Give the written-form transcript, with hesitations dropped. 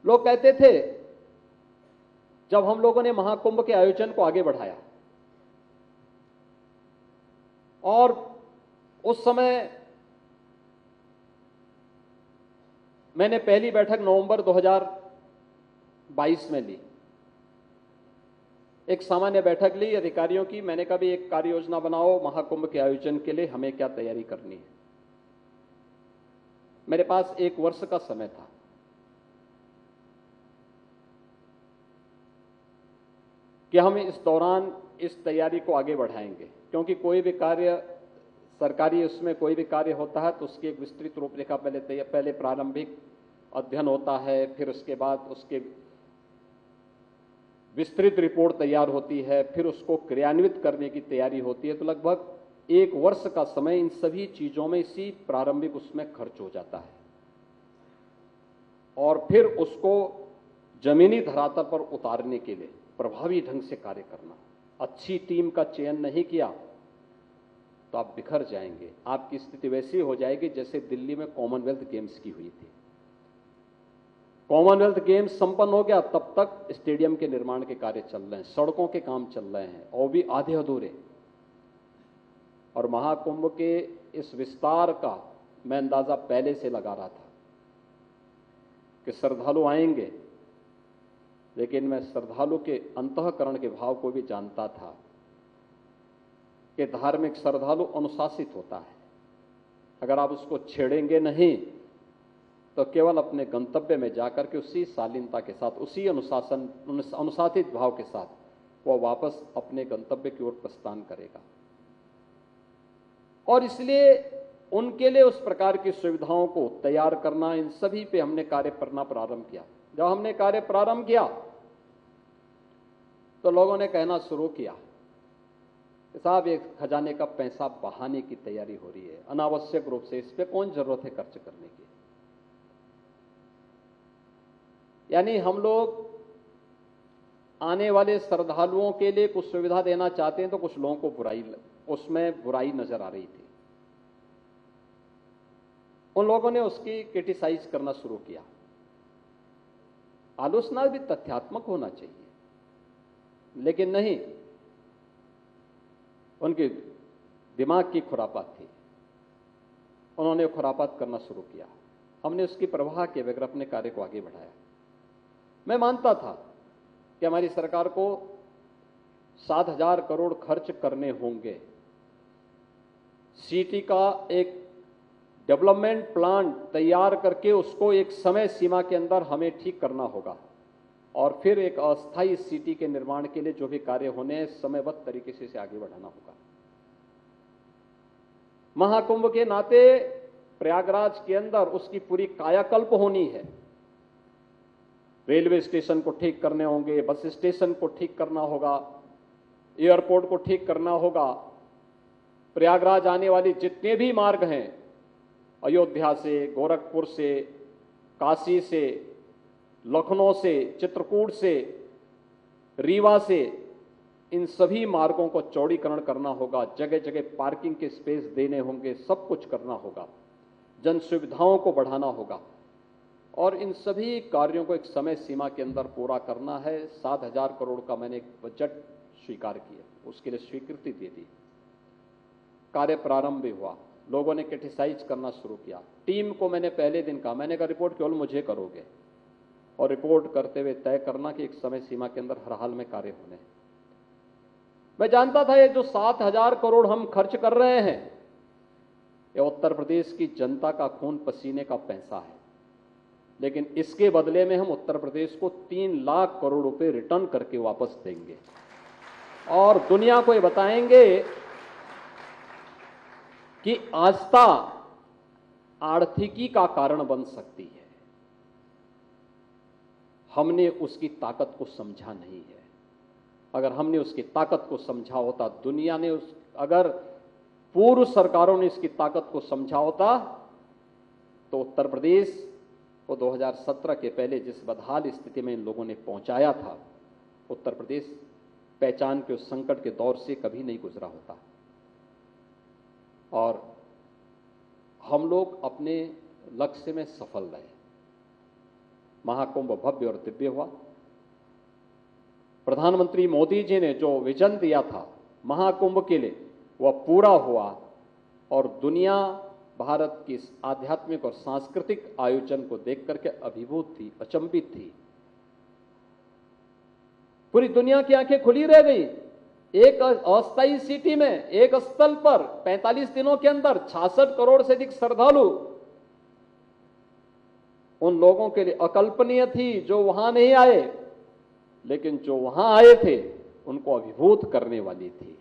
लोग कहते थे, जब हम लोगों ने महाकुंभ के आयोजन को आगे बढ़ाया और उस समय मैंने पहली बैठक नवंबर 2022 में ली, एक सामान्य बैठक ली अधिकारियों की। मैंने कहा भी एक कार्य योजना बनाओ महाकुंभ के आयोजन के लिए, हमें क्या तैयारी करनी है। मेरे पास 1 वर्ष का समय था। कि हम इस दौरान इस तैयारी को आगे बढ़ाएंगे, क्योंकि कोई भी कार्य सरकारी, उसमें कोई भी कार्य होता है तो उसकी एक विस्तृत रूपरेखा पहले प्रारंभिक अध्ययन होता है, फिर उसके बाद उसके विस्तृत रिपोर्ट तैयार होती है, फिर उसको क्रियान्वित करने की तैयारी होती है। तो लगभग 1 वर्ष का समय इन सभी चीजों में, इसी प्रारंभिक उसमें खर्च हो जाता है और फिर उसको जमीनी धरातल पर उतारने के लिए प्रभावी ढंग से कार्य करना। अच्छी टीम का चयन नहीं किया तो आप बिखर जाएंगे। आपकी स्थिति वैसी हो जाएगी जैसे दिल्ली में कॉमनवेल्थ गेम्स की हुई थी। कॉमनवेल्थ गेम्स संपन्न हो गया, तब तक स्टेडियम के निर्माण के कार्य चल रहे हैं, सड़कों के काम चल रहे हैं, और भी आधे अधूरे। और महाकुंभ के इस विस्तार का मैं अंदाजा पहले से लगा रहा था कि श्रद्धालु आएंगे, लेकिन मैं श्रद्धालु के अंतःकरण के भाव को भी जानता था कि धार्मिक श्रद्धालु अनुशासित होता है। अगर आप उसको छेड़ेंगे नहीं तो केवल अपने गंतव्य में जाकर के उसी शालीनता के साथ, उसी अनुशासित भाव के साथ वह वापस अपने गंतव्य की ओर प्रस्थान करेगा। और इसलिए उनके लिए उस प्रकार की सुविधाओं को तैयार करना, इन सभी पे हमने कार्य करना प्रारंभ किया। जब हमने कार्य प्रारंभ किया तो लोगों ने कहना शुरू किया कि साहब एक खजाने का पैसा बहाने की तैयारी हो रही है, अनावश्यक रूप से इस पे कौन जरूरत है खर्च करने की। यानी हम लोग आने वाले श्रद्धालुओं के लिए कुछ सुविधा देना चाहते हैं तो कुछ लोगों को उसमें बुराई नजर आ रही थी। उन लोगों ने उसकी क्रिटिसाइज करना शुरू किया। आलोचना भी तथ्यात्मक होना चाहिए, लेकिन नहीं, उनके दिमाग की खुरापात थी। उन्होंने खुरापात करना शुरू किया। हमने उसकी परवाह किए बगैर अपने कार्य को आगे बढ़ाया। मैं मानता था कि हमारी सरकार को 7,000 करोड़ खर्च करने होंगे। सिटी का एक डेवलपमेंट प्लान तैयार करके उसको एक समय सीमा के अंदर हमें ठीक करना होगा और फिर एक अस्थायी सिटी के निर्माण के लिए जो भी कार्य होने हैं समयबद्ध तरीके से इसे आगे बढ़ाना होगा। महाकुंभ के नाते प्रयागराज के अंदर उसकी पूरी कायाकल्प होनी है। रेलवे स्टेशन को ठीक करने होंगे, बस स्टेशन को ठीक करना होगा, एयरपोर्ट को ठीक करना होगा। प्रयागराज आने वाली जितने भी मार्ग हैं, अयोध्या से, गोरखपुर से, काशी से, लखनऊ से, चित्रकूट से, रीवा से, इन सभी मार्गों को चौड़ीकरण करना होगा। जगह जगह पार्किंग के स्पेस देने होंगे, सब कुछ करना होगा, जन सुविधाओं को बढ़ाना होगा और इन सभी कार्यों को एक समय सीमा के अंदर पूरा करना है। 7,000 करोड़ का मैंने एक बजट स्वीकार किया, उसके लिए स्वीकृति दे दी। कार्य प्रारंभ भी हुआ। लोगों ने क्रिटिसाइज करना शुरू किया। टीम को मैंने पहले दिन कहा, मैंने कहा रिपोर्ट केवल मुझे करोगे और रिपोर्ट करते हुए तय करना कि एक समय सीमा के अंदर हर हाल में कार्य होने हैं। मैं जानता था ये जो 7,000 करोड़ हम खर्च कर रहे हैं, ये उत्तर प्रदेश की जनता का खून पसीने का पैसा है, लेकिन इसके बदले में हम उत्तर प्रदेश को 3 लाख करोड़ रुपए रिटर्न करके वापस देंगे और दुनिया को ये बताएंगे कि आस्था आर्थिकी का कारण बन सकती है। हमने उसकी ताकत को समझा नहीं है। अगर हमने उसकी ताकत को समझा होता, दुनिया ने अगर पूर्व सरकारों ने इसकी ताकत को समझा होता तो उत्तर प्रदेश को 2017 के पहले जिस बदहाल स्थिति में इन लोगों ने पहुंचाया था, उत्तर प्रदेश पहचान के उस संकट के दौर से कभी नहीं गुजरा होता। और हम लोग अपने लक्ष्य में सफल रहे। महाकुंभ भव्य और दिव्य हुआ। प्रधानमंत्री मोदी जी ने जो विजन दिया था महाकुंभ के लिए वह पूरा हुआ और दुनिया भारत की इस आध्यात्मिक और सांस्कृतिक आयोजन को देख करके अभिभूत थी, अचंभित थी। पूरी दुनिया की आंखें खुली रह गई। एक अस्थायी सिटी में एक स्थल पर 45 दिनों के अंदर 66 करोड़ से अधिक श्रद्धालु, उन लोगों के लिए अकल्पनीय थी जो वहां नहीं आए, लेकिन जो वहां आए थे उनको अभिभूत करने वाली थी।